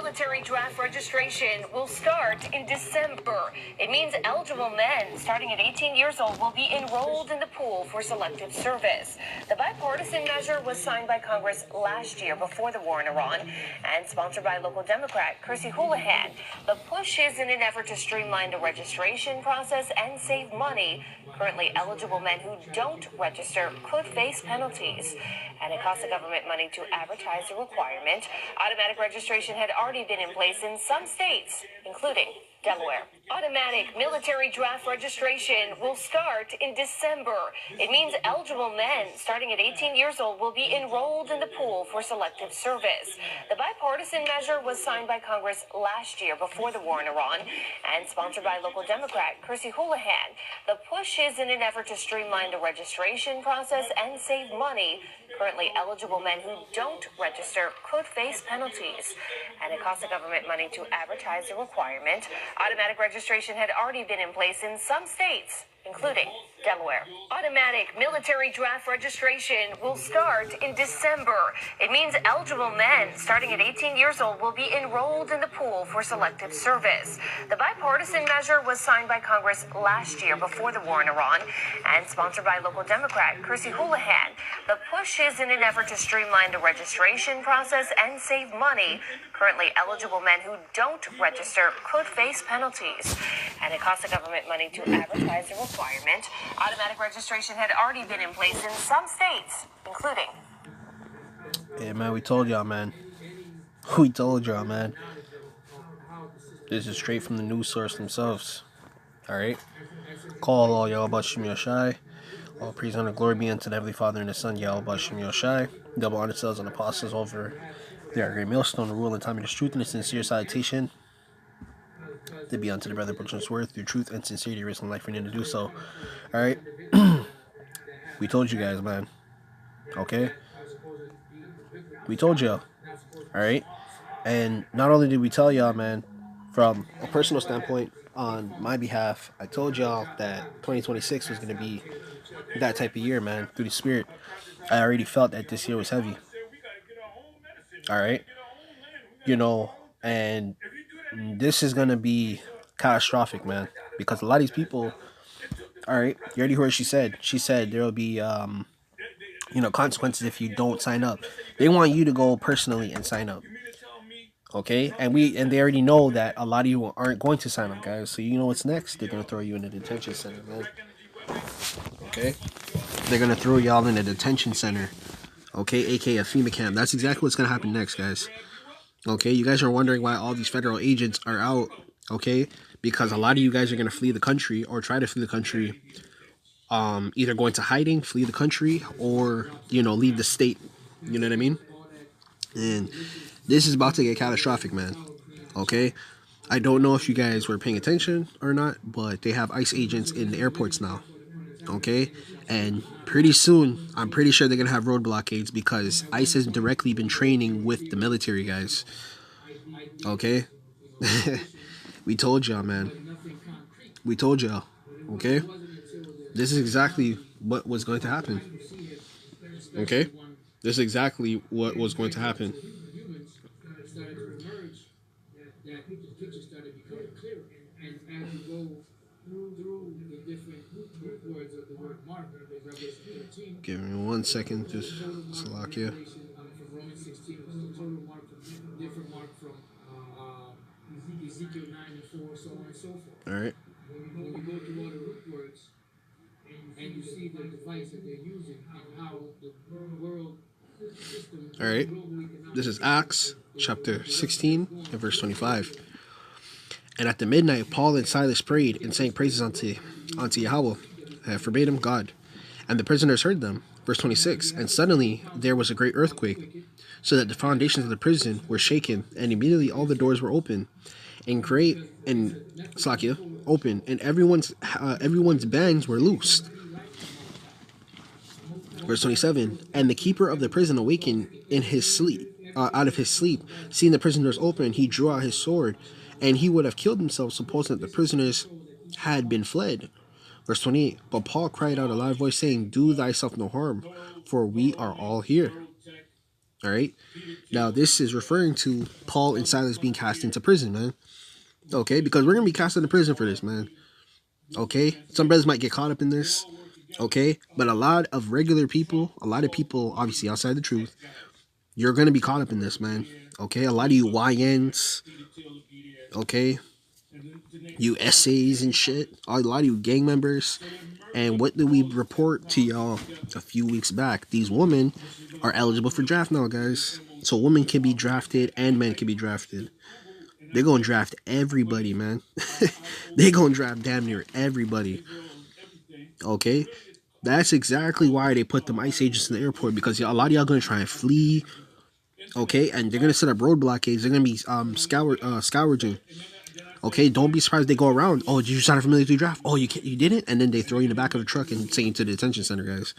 military draft registration will start in December. It means eligible men starting at 18 years old will be enrolled in the pool for selective service. The bipartisan measure was signed by Congress last year before the war in Iran and sponsored by local Democrat Kirsty Houlihan. The push is in an effort to streamline the registration process and save money. Currently eligible men who don't register could face penalties, and it costs the government money to advertise the requirement. Automatic registration had already been in place in some states, including Delaware. Automatic military draft registration will start in December. It means eligible men starting at 18 years old will be enrolled in the pool for selective service. The bipartisan measure was signed by Congress last year before the war in Iran and sponsored by local Democrat Kirsty Houlihan. The push is in an effort to streamline the registration process and save money. Currently eligible men who don't register could face penalties, and it costs the government money to advertise the requirement. Automatic registration had already been in place in some states, including Delaware. Automatic military draft registration will start in December. It means eligible men starting at 18 years old will be enrolled in the pool for selective service. The bipartisan measure was signed by Congress last year before the war in Iran and sponsored by local Democrat Kirsty Houlihan. The push is in an effort to streamline the registration process and save money. Currently eligible men who don't register could face penalties, and it costs the government money to advertise the requirement. Automatic registration had already been in place in some states, including. Yeah, man, we told y'all, man. We told y'all, man. This is straight from the news source themselves. Alright? Call all Yahawashi. All praise, honor, glory be unto the Heavenly Father and the Son, Yahawashi. Double honor cells and apostles over their great millstone, the rule and time of this truth and a sincere salutation. To be unto the brother Brooklyn's worth through truth and sincerity, risk and life for him to do so. Alright? We told you guys, man. Okay? We told y'all. Alright? And not only did we tell y'all, man, from a personal standpoint, on my behalf, I told y'all that 2026 was going to be that type of year, man. Through the spirit, I already felt that this year was heavy. Alright? You know, and this is going to be catastrophic, man. Because a lot of these people, alright, you already heard what she said. She said there will be, consequences if you don't sign up. They want you to go personally and sign up. Okay? And they already know that a lot of you aren't going to sign up, guys. So you know what's next? They're going to throw you in a detention center, man. Okay? They're going to throw y'all in a detention center. Okay? AKA a FEMA camp. That's exactly what's going to happen next, guys. Okay? You guys are wondering why all these federal agents are out. Okay? Because a lot of you guys are going to flee the country or try to flee the country. Either go into hiding, flee the country, or, leave the state. You know what I mean? And this is about to get catastrophic, man. Okay? I don't know if you guys were paying attention or not, but they have ICE agents in the airports now. Okay? And pretty soon, I'm pretty sure they're going to have road blockades because ICE has directly been training with the military, guys. Okay? We told y'all, man. We told y'all. Okay? This is exactly what was going to happen. Okay? This is exactly what was going to happen. Give me 1 second, just Slovakia. Alright. And you see the device that they're using and how the world system. Alright. This is Acts chapter 16 and verse 25. And at the midnight, Paul and Silas prayed and sang praises unto Yahawah, and forbade him God. And the prisoners heard them. Verse 26. And suddenly there was a great earthquake, so that the foundations of the prison were shaken, and immediately all the doors were open, and everyone's bands were loosed. Verse 27. And the keeper of the prison awakened in his sleep, out of his sleep, seeing the prisoners open, he drew out his sword, and he would have killed himself, supposing that the prisoners had been fled. Verse 28. But Paul cried out a loud voice, saying, Do thyself no harm, for we are all here. All right. Now, this is referring to Paul and Silas being cast into prison, man. Okay, because we're going to be cast into prison for this, man. Okay, some brothers might get caught up in this. Okay, but a lot of regular people, a lot of people, obviously outside the truth, you're going to be caught up in this, man. Okay, a lot of you YNs, okay, you essays and shit, a lot of you gang members. And what did we report to y'all a few weeks back? These women are eligible for draft now, guys. So women can be drafted and men can be drafted. They're going to draft everybody, man. They're going to draft damn near everybody. Okay? That's exactly why they put them ICE agents in the airport, because a lot of y'all going to try and flee. Okay? And they're going to set up road blockades. They're going to be scourging. Okay, don't be surprised they go around. Oh, did you sign up for military draft? Oh, you didn't? And then they throw you in the back of the truck and send you to the detention center, guys.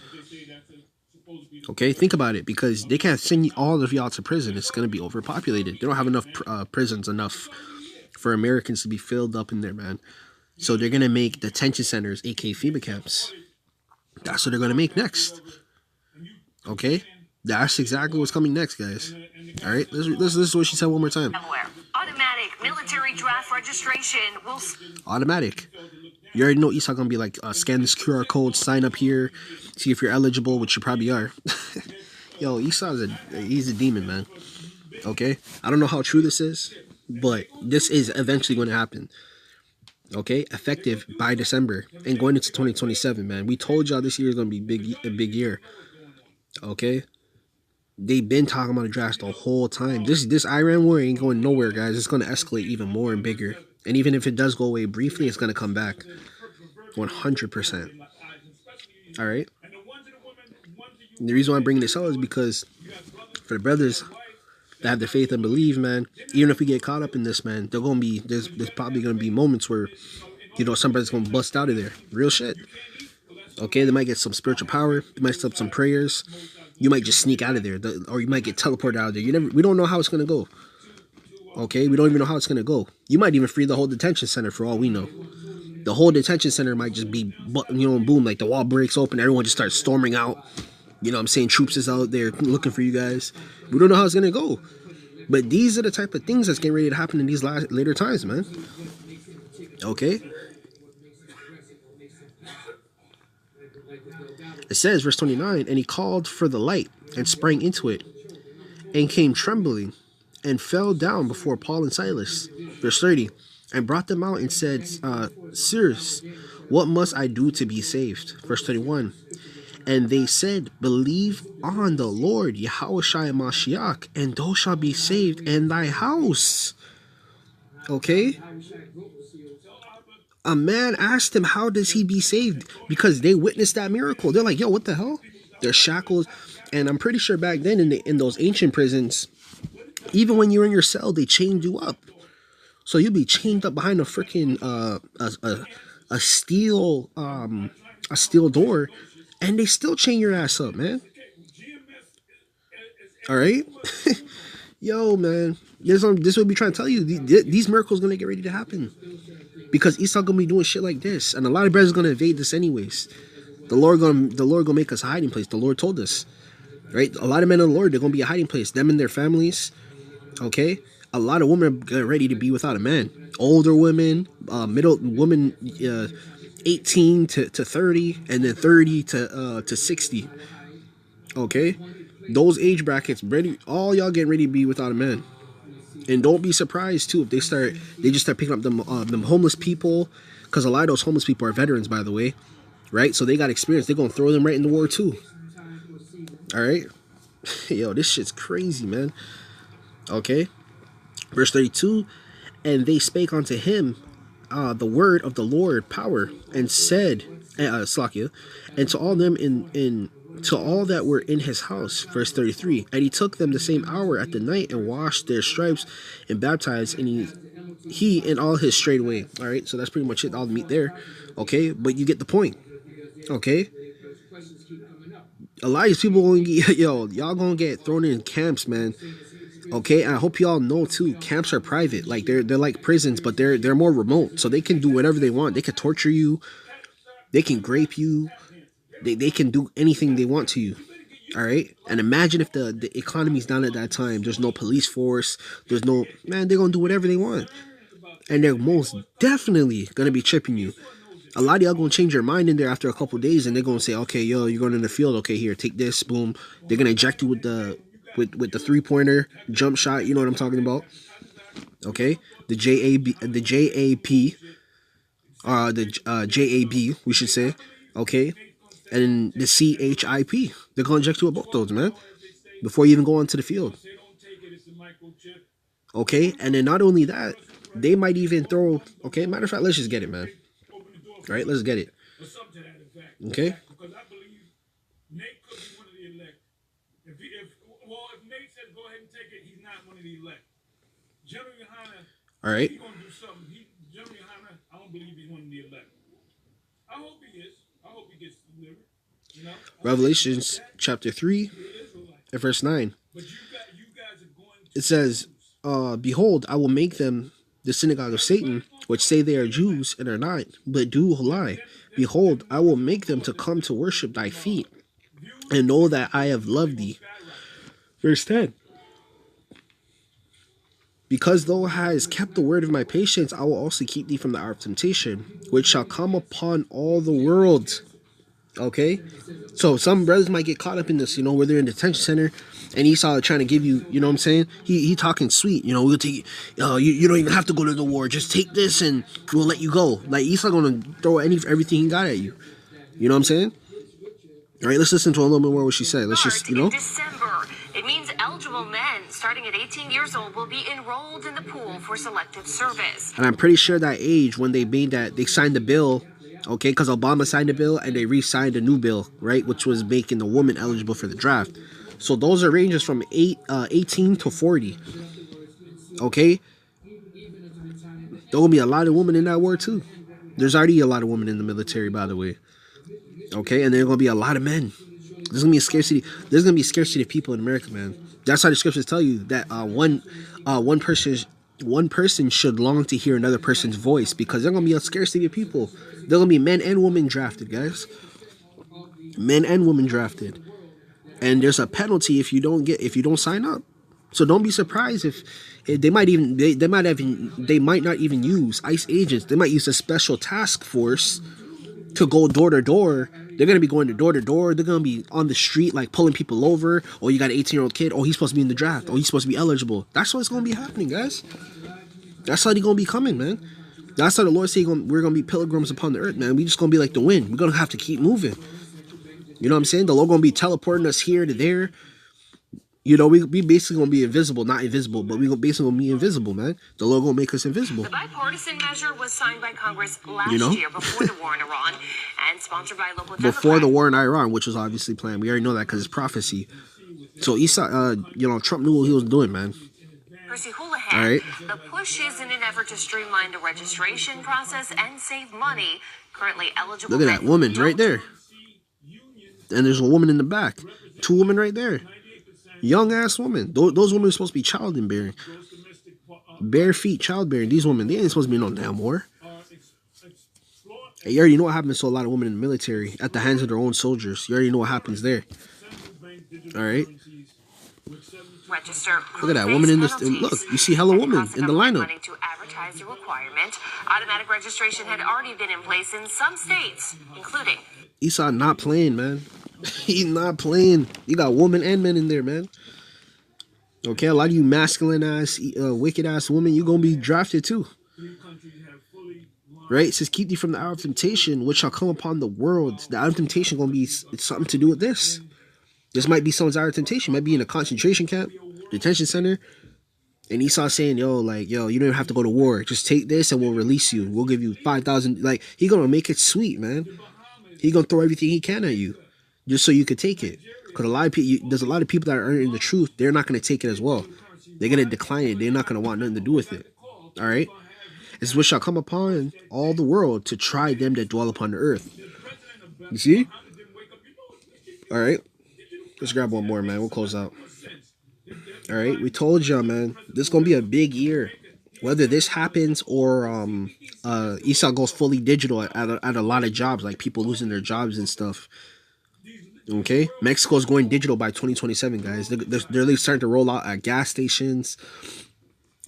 Okay, think about it, because they can't send all of y'all to prison. It's going to be overpopulated. They don't have enough prisons enough for Americans to be filled up in there, man. So they're going to make detention centers, aka FEMA camps. That's what they're going to make next. Okay, that's exactly what's coming next, guys. All right, this is what she said one more time. Automatic military draft registration will... Automatic. You already know Esau gonna be like, scan this QR code, sign up here, see if you're eligible, which you probably are. Yo, Esau's he's a demon, man. Okay? I don't know how true this is, but this is eventually going to happen. Okay? Effective by December and going into 2027, man. We told y'all this year is gonna be a big year. Okay? They've been talking about the draft the whole time. This Iran war ain't going nowhere, guys. It's going to escalate even more and bigger. And even if it does go away briefly, it's going to come back 100%. All right? And the reason why I'm bringing this up is because for the brothers that have the faith and believe, man, even if we get caught up in this, man, there's probably going to be moments where, you know, somebody's going to bust out of there. Real shit. Okay? They might get some spiritual power. They might stop some prayers. You might just sneak out of there, or you might get teleported out of there. We don't know how it's gonna go. Okay, we don't even know how it's gonna go. You might even free the whole detention center for all we know. The whole detention center might just be, you know, boom, like the wall breaks open, everyone just starts storming out. You know what I'm saying? Troops is out there looking for you guys. We don't know how it's gonna go. But these are the type of things that's getting ready to happen in these later times, man. Okay. It says, verse 29, and he called for the light and sprang into it and came trembling and fell down before Paul and Silas. Verse 30, and brought them out and said, Sirs, what must I do to be saved? Verse 31, and they said, believe on the Lord, Yahawashi Mashiach, and thou shalt be saved and thy house. Okay? A man asked him, how does he be saved? Because they witnessed that miracle. They're like, yo, what the hell? They're shackles. And I'm pretty sure back then in those ancient prisons, even when you're in your cell, they chained you up. So you'd be chained up behind a freaking a steel door, and they still chain your ass up, man. All right? Yo, man. This is what we trying to tell you. These miracles gonna get ready to happen. Because Esau gonna be doing shit like this, and a lot of brothers gonna evade this anyways. The Lord gonna make us a hiding place. The Lord told us, right? A lot of men of the Lord, they're gonna be a hiding place. Them and their families, okay. A lot of women are ready to be without a man. Older women, middle women, 18 to 30, and then 30 to 60. Okay, those age brackets, ready. All y'all getting ready to be without a man. And don't be surprised too if they just start picking up them homeless people, because a lot of those homeless people are veterans, by the way, right? So they got experience. They're gonna throw them right in the war too. All right, yo, this shit's crazy, man. Okay, verse 32, and they spake unto him the word of the Lord power, and said, Slakia, and to all them to all that were in his house. Verse 33, and he took them the same hour at the night and washed their stripes and baptized, and he and all his straightway. All right, so that's pretty much it, all the meat there. Okay, but you get the point. Okay, a lot of these people gonna get, y'all gonna get thrown in camps, man. Okay, and I hope y'all know too, camps are private. Like they're like prisons, but they're more remote, so they can do whatever they want. They can torture you, they can grape you, they can do anything they want to you. All right, and imagine if the economy's down at that time. There's no police force. There's no man. They're gonna do whatever they want, and they're most definitely gonna be tripping you. A lot of y'all gonna change your mind in there after a couple days, and they're gonna say, "Okay, yo, you're going in the field. Okay, here, take this. Boom." They're gonna inject you with the 3-pointer jump shot. You know what I'm talking about? Okay, the JAB, we should say. Okay, and the CHIP. They're gonna inject you with both those, man, before you even go onto the field. Okay, and then not only that, they might even throw. Okay, matter of fact, let's just get it, man. All right, let's get it. Okay. All right. Revelations chapter 3 and verse 9. It says, behold, I will make them the synagogue of Satan, which say they are Jews and are not, but do lie. Behold, I will make them to come to worship thy feet, and know that I have loved thee. Verse 10. Because thou hast kept the word of my patience, I will also keep thee from the hour of temptation, which shall come upon all the world. Okay? So some brothers might get caught up in this, where they're in the detention center, and Esau trying to give you, you know what I'm saying? He talking sweet, we'll take, you don't even have to go to the war. Just take this and we'll let you go. Like, Esau gonna throw everything he got at you. You know what I'm saying? All right, let's listen to a little bit more what she said. Let's just, In December, it means eligible men starting at 18 years old will be enrolled in the pool for selective service. And I'm pretty sure that age, when they made that, they signed the bill, okay, because Obama signed the bill and they re-signed a new bill, right, which was making the woman eligible for the draft. So those are ranges from 18 to 40, okay? There will be a lot of women in that war too. There's already a lot of women in the military, by the way. Okay, and there are gonna be a lot of men. There's gonna be a scarcity. There's gonna be a scarcity of people in America, man. That's how the scriptures tell you that one person should long to hear another person's voice, because there's gonna be a scarcity of people. There's gonna be men and women drafted, guys. Men and women drafted, and there's a penalty if you don't sign up. So don't be surprised if they might not even use ICE agents. They might use a special task force to go door to door. They're gonna be going to door. They're gonna be on the street, like pulling people over. Oh, you got an 18-year-old kid. Oh, he's supposed to be in the draft. Oh, he's supposed to be eligible. That's what's gonna be happening, guys. That's how they're gonna be coming, man. That's how the Lord said we're gonna be pilgrims upon the earth, man. We just gonna be like the wind. We're gonna have to keep moving. You know what I'm saying? The Lord gonna be teleporting us here to there. We basically gonna be invisible, not invisible, but we basically gonna be invisible, man. The Lord gonna make us invisible. The bipartisan measure was signed by Congress last year before the war in Iran, and sponsored by local Democrats. Before the war in Iran, which was obviously planned. We already know that because it's prophecy. So Esau, Trump knew what he was doing, man. All right. The push is in an effort to streamline the registration process and save money. Currently eligible. Look at that woman right there. And there's a woman in the back. 2 women right there. Young ass woman. Those women are supposed to be childbearing. Bare feet childbearing. These women, they ain't supposed to be no damn war. You already know what happens to a lot of women in the military at the hands of their own soldiers. You already know what happens there. All right. Register. Look at that woman in this. Look, you see hella woman in the lineup. To advertise the requirement, automatic registration had already been in place in some states, including. Esau not playing, man. He's not playing. You got women and men in there, man. Okay, a lot of you masculine ass, wicked ass women, you gonna be drafted too. Right? It says, keep thee from the hour of temptation, which shall come upon the world. The hour of temptation gonna be something to do with this. This might be someone's hour of temptation. Might be in a concentration camp, detention center. And Esau saying, you don't even have to go to war. Just take this and we'll release you. We'll give you 5,000. Like, he gonna make it sweet, man. He gonna throw everything he can at you, just so you could take it. Because there's a lot of people that are in the truth. They're not gonna take it as well. They're gonna decline it. They're not gonna want nothing to do with it. All right. It's what shall come upon all the world to try them that dwell upon the earth. You see? All right. Let's grab one more, man. We'll close out. All right. We told y'all, man. This is gonna be a big year. Whether this happens or Esau goes fully digital at a lot of jobs, like people losing their jobs and stuff. Okay, Mexico is going digital by 2027, guys. They're really starting to roll out at gas stations.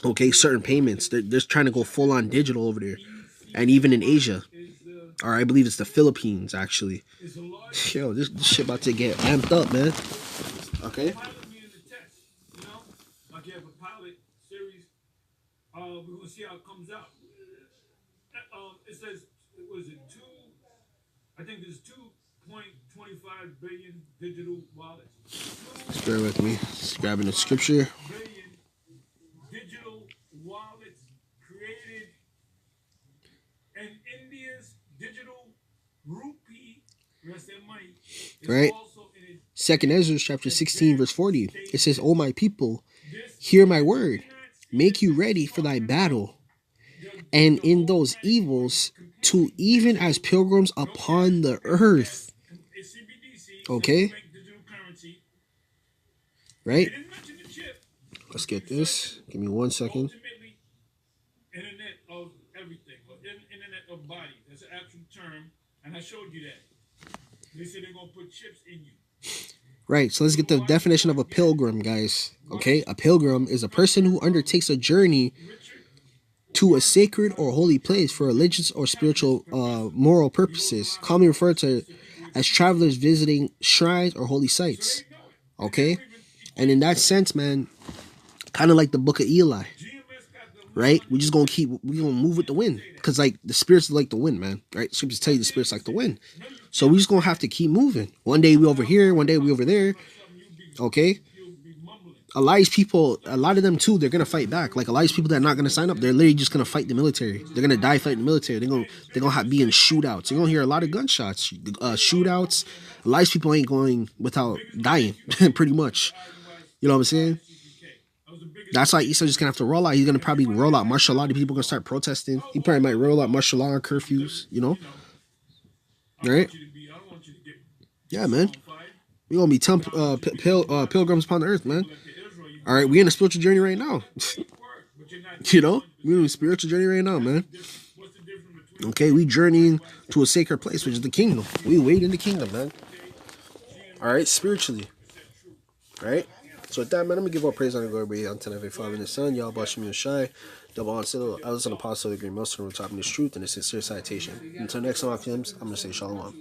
Okay, certain payments. They're just trying to go full on digital over there, and even in Asia, or I believe it's the Philippines actually. Yo, this shit about to get amped up, man. Okay. We're gonna see how it comes out. It says, was it two? I think there's 2.25 billion digital wallets. Just bear with me. Just grabbing the scripture. Billion digital wallets created, and India's digital rupee, rest their money, is right. also in it. Second Ezra chapter 16 verse 40. It says, "O my people, hear my word. Make you ready for thy battle, and in those evils, to even as pilgrims upon the earth." Okay? Right? Let's get this. Give me 1 second. Internet of everything, or internet of body. That's an actual term, and I showed you that. They said they're going to put chips in you. Right, so let's get the definition of a pilgrim, guys. Okay, a pilgrim is a person who undertakes a journey to a sacred or holy place for religious or spiritual moral purposes, commonly referred to as travelers visiting shrines or holy sites. Okay, and in that sense, man, kind of like the book of Eli, right? We gonna move with the wind, because like the spirits like the wind, man, right? Scriptures tell you the spirits like the wind, so we just gonna have to keep moving. One day we over here, one day we over there. Okay, a lot of them too, they're gonna fight back. Like a lot of people that are not gonna sign up, they're literally just gonna fight the military. They're gonna die fighting the military. They're gonna be in shootouts. You're gonna hear a lot of gunshots, shootouts. A lot of people ain't going without dying, pretty much. You know what I'm saying? That's why Issa just gonna have to roll out. He's gonna probably roll out martial law. The people gonna start protesting. He probably might roll out martial law and curfews. You know, right? Yeah, man. We gonna be pilgrims upon the earth, man. All right, we in a spiritual journey right now. You know, we in a spiritual journey right now, man. Okay, we journeying to a sacred place, which is the kingdom. We wait in the kingdom, man. All right, spiritually. All right. So with that, man, let me give all praise and glory unto the Father and the Son, Yahawashi and Shai, double on still. I was an apostle of the great Muslim, on top of this truth and a sincere citation. Until next time I comes, I'm gonna say shalom.